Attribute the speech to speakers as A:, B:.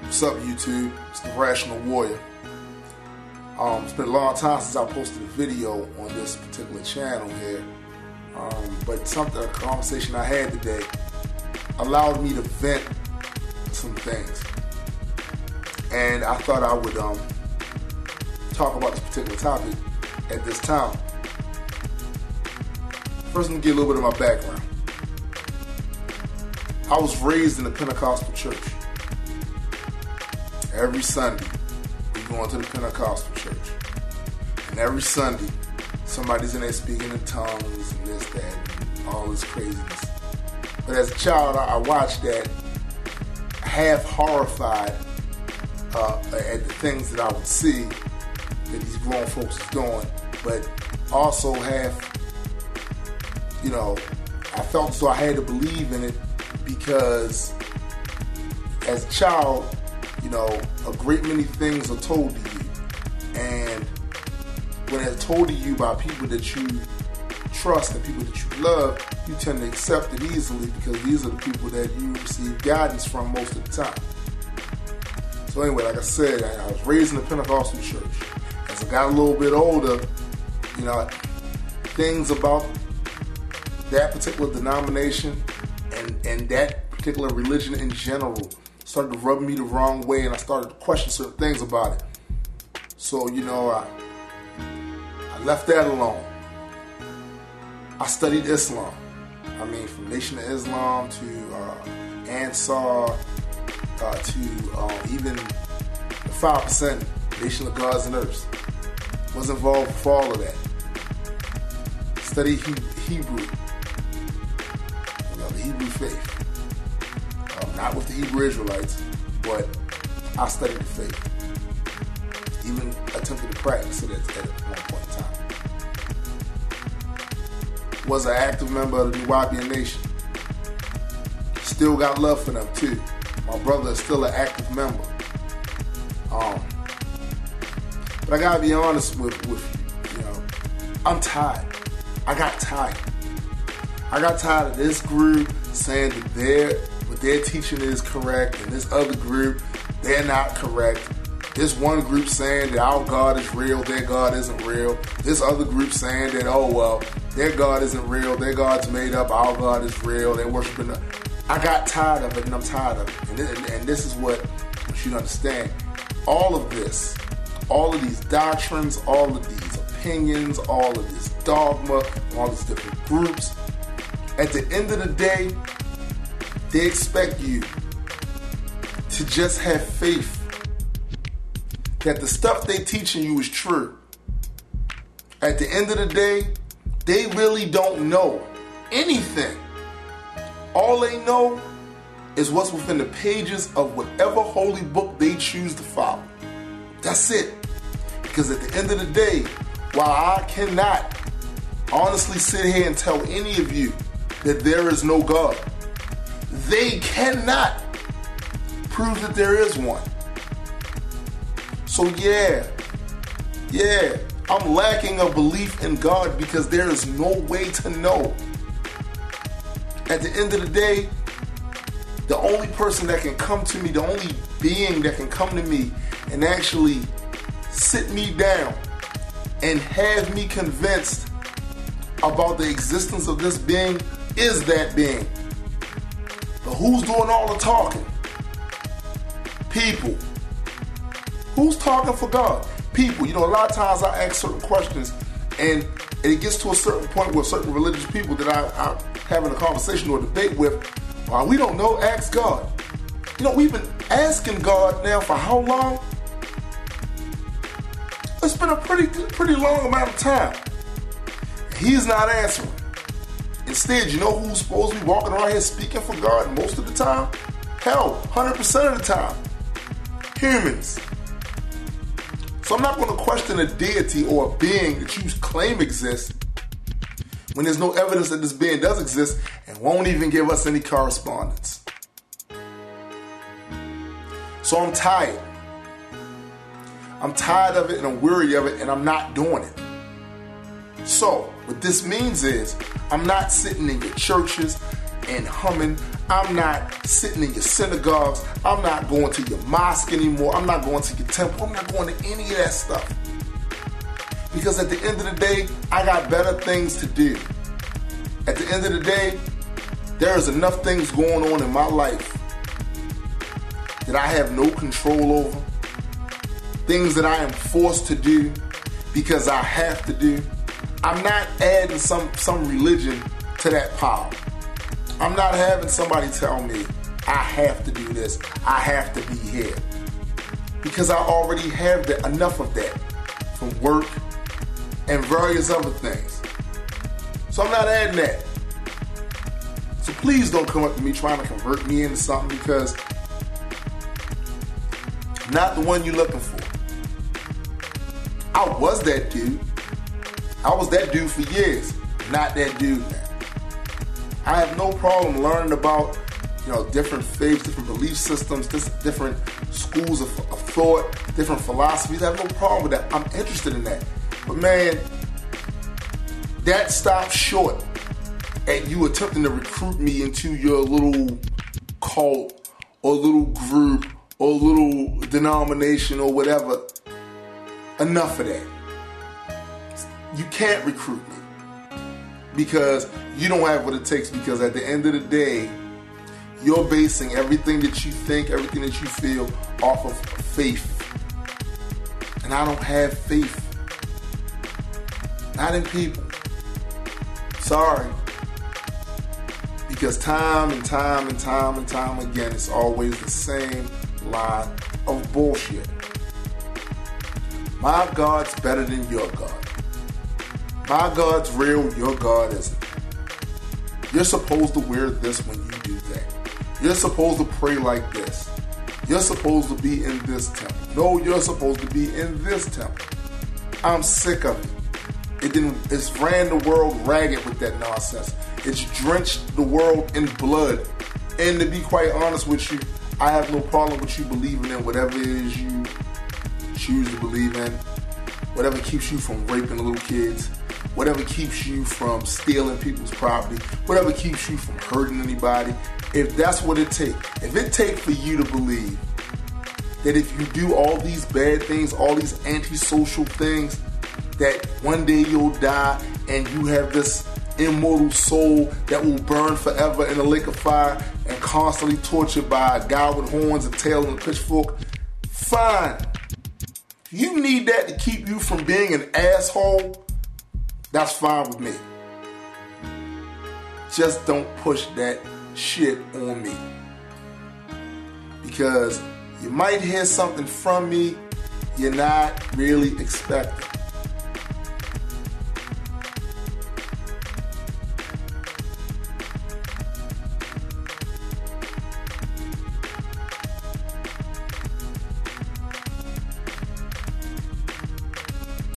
A: What's up, YouTube? It's the Rational Warrior. It's been a long time since I posted a video on this particular channel here, but a conversation I had today allowed me to vent some things, and I thought I would talk about this particular topic at this time. First, let me give a little bit of my background. I was raised in a Pentecostal church. Every Sunday, we go into the Pentecostal church. And every Sunday, somebody's in there speaking in tongues and this, that, and all this craziness. But as a child, I watched that, half horrified at the things that I would see that these grown folks is doing, but also half, I felt as though I had to believe in it because as a child, a great many things are told to you. And when it's told to you by people that you trust and people that you love, you tend to accept it easily because these are the people that you receive guidance from most of the time. So anyway, like I said, I was raised in a Pentecostal church. As I got a little bit older, things about that particular denomination and that particular religion in general started to rub me the wrong way, and I started to question certain things about it. So, I left that alone. I studied Islam. From Nation of Islam to Ansar to even the 5%, Nation of Gods and Earths. Was involved with all of that. Studied Hebrew. The Hebrew faith. Not with the Hebrew Israelites, but I studied the faith. Even attempted to practice it at one point in time. Was an active member of the Nubian Nation. Still got love for them too. My brother is still an active member. But I gotta be honest with you, I'm tired. I got tired. I got tired of this group saying that what their teaching is correct, and this other group, they're not correct. This one group saying that our God is real, their God isn't real. This other group saying that, their God isn't real, their God's made up, our God is real, they're worshiping. I got tired of it, and I'm tired of it. And this is what you should understand. All of this, all of these doctrines, all of these opinions, all of this dogma, all these different groups, at the end of the day, they expect you to just have faith that the stuff they teaching you is true. At the end of the day, they really don't know anything. All they know is what's within the pages of whatever holy book they choose to follow. That's it. Because at the end of the day, while I cannot honestly sit here and tell any of you that there is no God, they cannot prove that there is one. So yeah, I'm lacking a belief in God because there is no way to know. At the end of the day, the only person that can come to me, the only being that can come to me and actually sit me down and have me convinced about the existence of this being is that being. But who's doing all the talking? People. Who's talking for God? People. A lot of times I ask certain questions, and it gets to a certain point where certain religious people that I'm having a conversation or debate with, we don't know, ask God. We've been asking God now for how long? It's been a pretty long amount of time. He's not answering. Instead, who's supposed to be walking around here speaking for God most of the time? Hell, 100% of the time. Humans. So I'm not going to question a deity or a being that you claim exists when there's no evidence that this being does exist and won't even give us any correspondence. So I'm tired. I'm tired of it and I'm weary of it and I'm not doing it. So what this means is I'm not sitting in your churches and humming I'm not sitting in your synagogues. I'm not going to your mosque anymore. I'm not going to your temple. I'm not going to any of that stuff. Because at the end of the day, I got better things to do. At the end of the day, there is enough things going on in my life that I have no control over. Things that I am forced to do because I have to do. I'm not adding some religion to that pile. I'm not having somebody tell me I have to do this, I have to be here. Because I already have enough of that from work and various other things. So I'm not adding that. So please don't come up to me trying to convert me into something, because I'm not the one you're looking for. I was that dude. I was that dude for years. Not that dude now. I have no problem learning about, different faiths, different belief systems, different schools of thought, different philosophies. I have no problem with that. I'm interested in that. But man, that stops short at you attempting to recruit me into your little cult or little group or little denomination or whatever. Enough of that. You can't recruit me because you don't have what it takes, because at the end of the day, you're basing everything that you think, everything that you feel off of faith. And I don't have faith. Not in people. Sorry. Because time and time and time and time again, it's always the same line of bullshit. My God's better than your God. My God's real, your God isn't. You're supposed to wear this when you do that. You're supposed to pray like this. You're supposed to be in this temple. No, you're supposed to be in this temple. I'm sick of it. It's ran the world ragged with that nonsense. It's drenched the world in blood. And to be quite honest with you, I have no problem with you believing in whatever it is you choose to believe in. Whatever keeps you from raping little kids. Whatever keeps you from stealing people's property. Whatever keeps you from hurting anybody. If that's what it takes. If it takes for you to believe that if you do all these bad things, all these antisocial things, that one day you'll die and you have this immortal soul that will burn forever in a lake of fire and constantly tortured by a guy with horns, a tail, and a pitchfork, fine. You need that to keep you from being an asshole, that's fine with me. Just don't push that shit on me. Because you might hear something from me you're not really expecting.